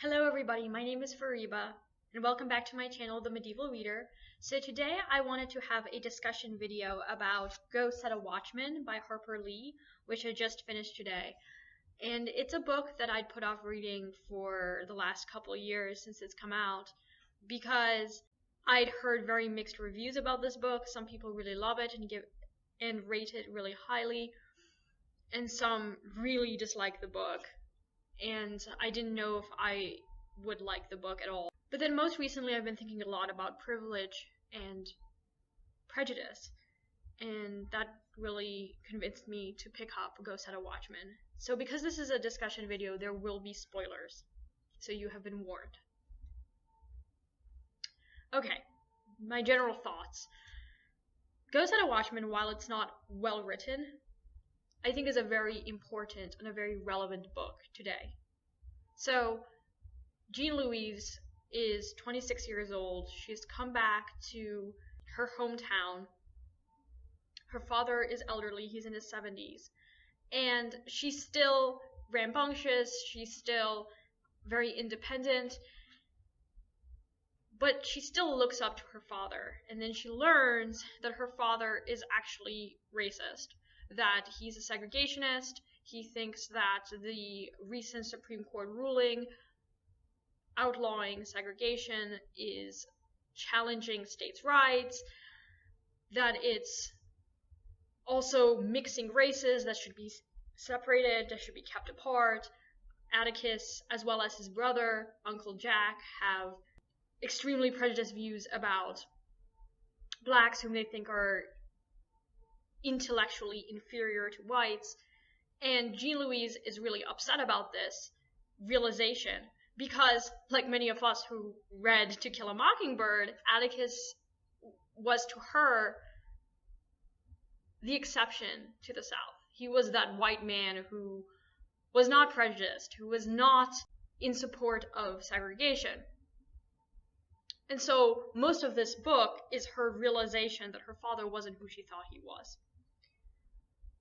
Hello everybody, my name is Fariba, and welcome back to my channel, The Medieval Reader. So today I wanted to have a discussion video about Go Set a Watchman by Harper Lee, which I just finished today. And it's a book that I'd put off reading for the last couple of years since it's come out, because I'd heard very mixed reviews about this book. Some people really love it and rate it really highly, and some really dislike the book. And I didn't know if I would like the book at all. But then most recently I've been thinking a lot about Privilege and Prejudice, and that really convinced me to pick up Go Set a Watchman. So because this is a discussion video, there will be spoilers, so you have been warned. Okay, my general thoughts. Go Set a Watchman, while it's not well written, I think is a very important and a very relevant book today. So, Jean Louise is 26 years old. She's come back to her hometown. Her father is elderly, he's in his 70s. And she's still rambunctious, she's still very independent, but she still looks up to her father. And then she learns that her father is actually racist, that he's a segregationist. He thinks that the recent Supreme Court ruling outlawing segregation is challenging states' rights, that it's also mixing races that should be separated, that should be kept apart. Atticus, as well as his brother, Uncle Jack, have extremely prejudiced views about blacks whom they think are intellectually inferior to whites, and Jean Louise is really upset about this realization because, like many of us who read To Kill a Mockingbird, Atticus was to her the exception to the South. He was that white man who was not prejudiced, who was not in support of segregation. And so most of this book is her realization that her father wasn't who she thought he was.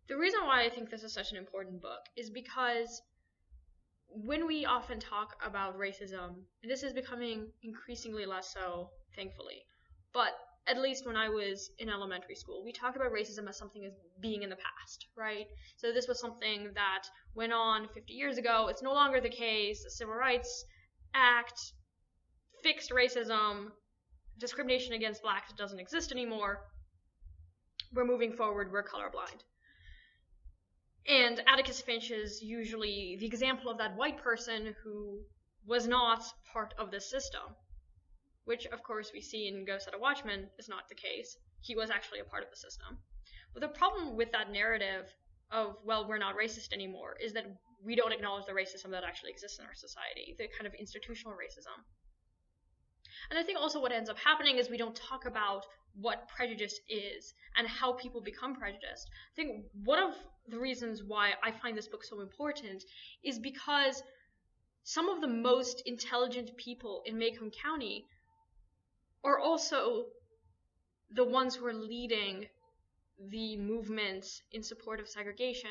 The reason why I think this is such an important book is because when we often talk about racism, and this is becoming increasingly less so, thankfully, but at least when I was in elementary school, we talked about racism as something as being in the past, right? So this was something that went on 50 years ago. It's no longer the case. The Civil Rights Act fixed racism. Discrimination against blacks doesn't exist anymore. We're moving forward. We're colorblind. And Atticus Finch is usually the example of that white person who was not part of the system, which, of course, we see in Go Set a Watchman is not the case. He was actually a part of the system. But the problem with that narrative of, well, we're not racist anymore, is that we don't acknowledge the racism that actually exists in our society, the kind of institutional racism. And I think also what ends up happening is we don't talk about what prejudice is and how people become prejudiced. I think one of the reasons why I find this book so important is because some of the most intelligent people in Macomb County are also the ones who are leading the movement in support of segregation.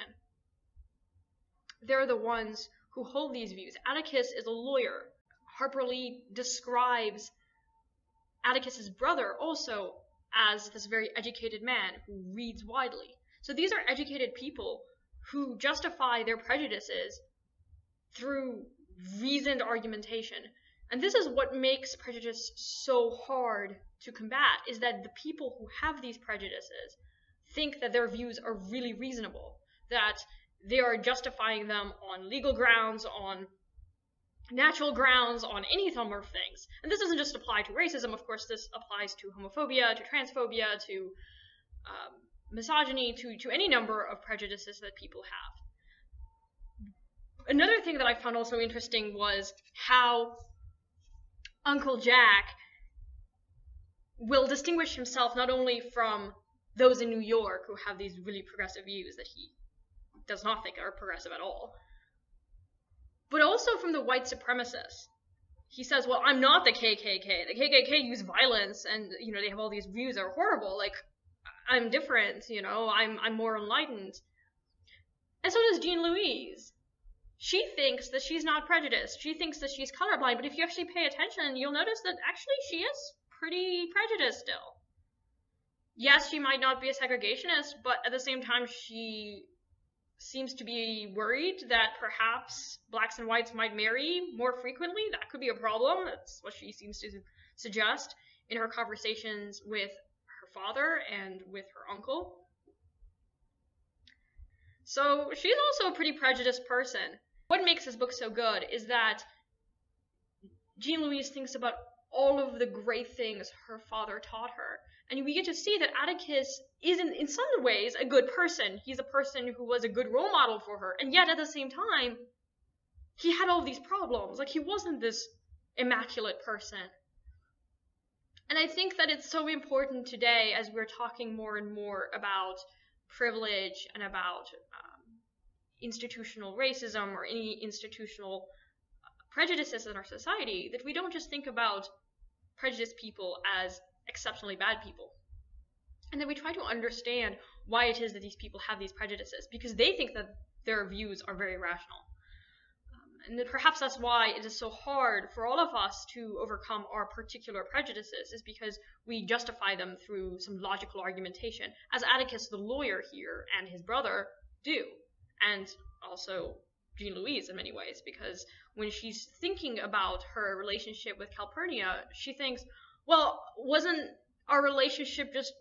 They're the ones who hold these views. Atticus is a lawyer. Harper Lee describes Atticus's brother also as this very educated man who reads widely. So these are educated people who justify their prejudices through reasoned argumentation. And this is what makes prejudice so hard to combat, is that the people who have these prejudices think that their views are really reasonable, that they are justifying them on legal grounds, on natural grounds, on any number of things. And this doesn't just apply to racism, of course, this applies to homophobia, to transphobia, to misogyny, to any number of prejudices that people have. Another thing that I found also interesting was how Uncle Jack will distinguish himself not only from those in New York who have these really progressive views that he does not think are progressive at all, but also from the white supremacists. He says, well, I'm not the KKK. The KKK use violence, and, they have all these views that are horrible. Like, I'm different, I'm more enlightened. And so does Jean Louise. she thinks that she's not prejudiced. She thinks that she's colorblind, but if you actually pay attention, you'll notice that actually she is pretty prejudiced still. Yes, she might not be a segregationist, but at the same time, she seems to be worried that perhaps blacks and whites might marry more frequently. That could be a problem. That's what she seems to suggest in her conversations with her father and with her uncle. So she's also a pretty prejudiced person. What makes this book so good is that Jean Louise thinks about all of the great things her father taught her. And we get to see that Atticus is in some ways a good person. He's a person who was a good role model for her. And yet at the same time, he had all these problems. Like, he wasn't this immaculate person. And I think that it's so important today, as we're talking more and more about privilege and about institutional racism or any institutional prejudices in our society, that we don't just think about prejudiced people as exceptionally bad people. And then we try to understand why it is that these people have these prejudices, because they think that their views are very rational. And perhaps that's why it is so hard for all of us to overcome our particular prejudices, is because we justify them through some logical argumentation, as Atticus the lawyer here and his brother do, and also Jean Louise in many ways, because when she's thinking about her relationship with Calpurnia, she thinks, well, wasn't our relationship just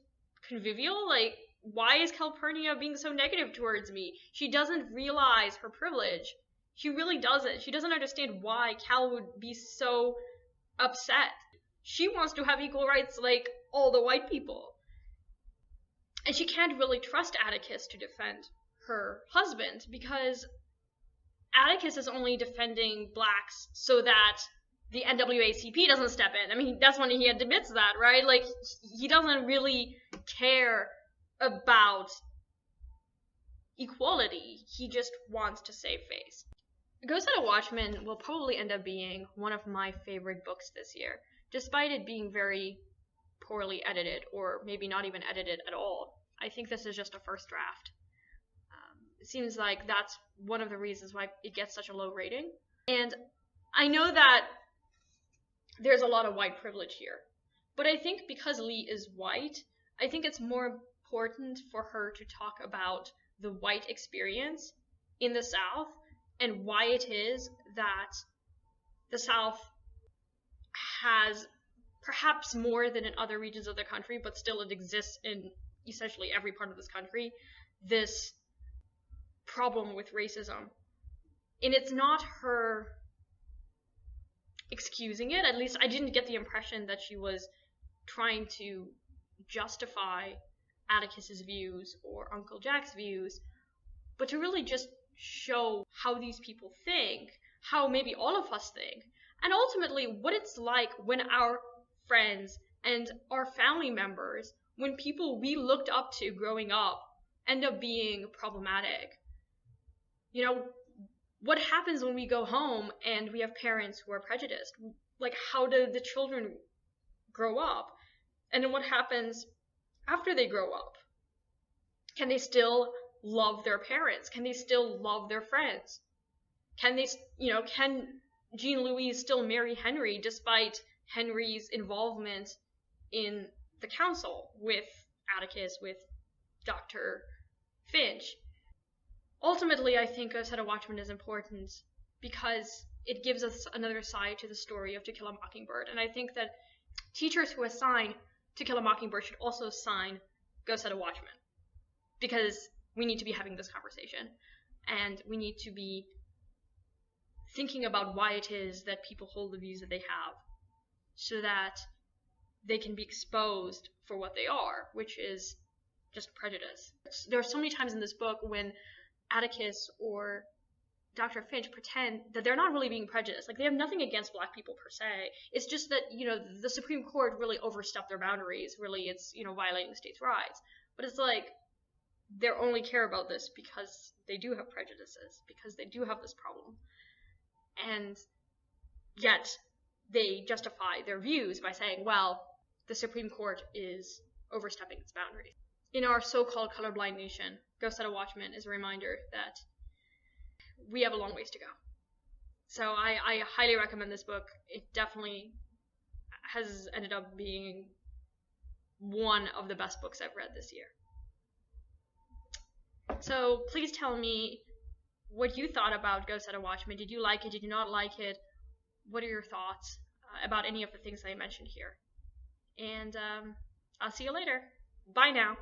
convivial? Like, why is Calpurnia being so negative towards me? She doesn't realize her privilege. She really doesn't. She doesn't understand why Cal would be so upset. She wants to have equal rights like all the white people. And she can't really trust Atticus to defend her husband, because Atticus is only defending blacks so that the NAACP doesn't step in. I mean, that's when he admits that, right? Like, he doesn't really care about equality. He just wants to save face. Ghost at a Watchman will probably end up being one of my favorite books this year, despite it being very poorly edited, or maybe not even edited at all. I think this is just a first draft. It seems like that's one of the reasons why it gets such a low rating. And I know that there's a lot of white privilege here, but I think because Lee is white, I think it's more important for her to talk about the white experience in the South and why it is that the South has perhaps more than in other regions of the country, but still it exists in essentially every part of this country, this problem with racism. And it's not her excusing it. At least I didn't get the impression that she was trying to justify Atticus's views or Uncle Jack's views, but to really just show how these people think, how maybe all of us think, and ultimately what it's like when our friends and our family members, when people we looked up to growing up, end up being problematic. You know, what happens when we go home and we have parents who are prejudiced? Like, how do the children grow up? And then what happens after they grow up? Can they still love their parents? Can they still love their friends? Can Jean Louise still marry Henry despite Henry's involvement in the council with Atticus, with Dr. Finch? Ultimately, I think Ghost at a Watchman is important because it gives us another side to the story of To Kill a Mockingbird. And I think that teachers who assign To Kill a Mockingbird should also assign Ghost at a Watchman, because we need to be having this conversation, and we need to be thinking about why it is that people hold the views that they have, so that they can be exposed for what they are, which is just prejudice. There are so many times in this book when Atticus or Dr. Finch pretend that they're not really being prejudiced. Like, they have nothing against black people per se. It's just that, the Supreme Court really overstepped their boundaries. Really, it's, violating states' rights. But it's like, they only care about this because they do have prejudices, because they do have this problem. And yet, they justify their views by saying, well, the Supreme Court is overstepping its boundaries. In our so-called colorblind nation, Ghost at a Watchman is a reminder that we have a long ways to go. So I highly recommend this book. It definitely has ended up being one of the best books I've read this year. So please tell me what you thought about Ghost at a Watchman. Did you like it? Did you not like it? What are your thoughts about any of the things I mentioned here? And I'll see you later. Bye now.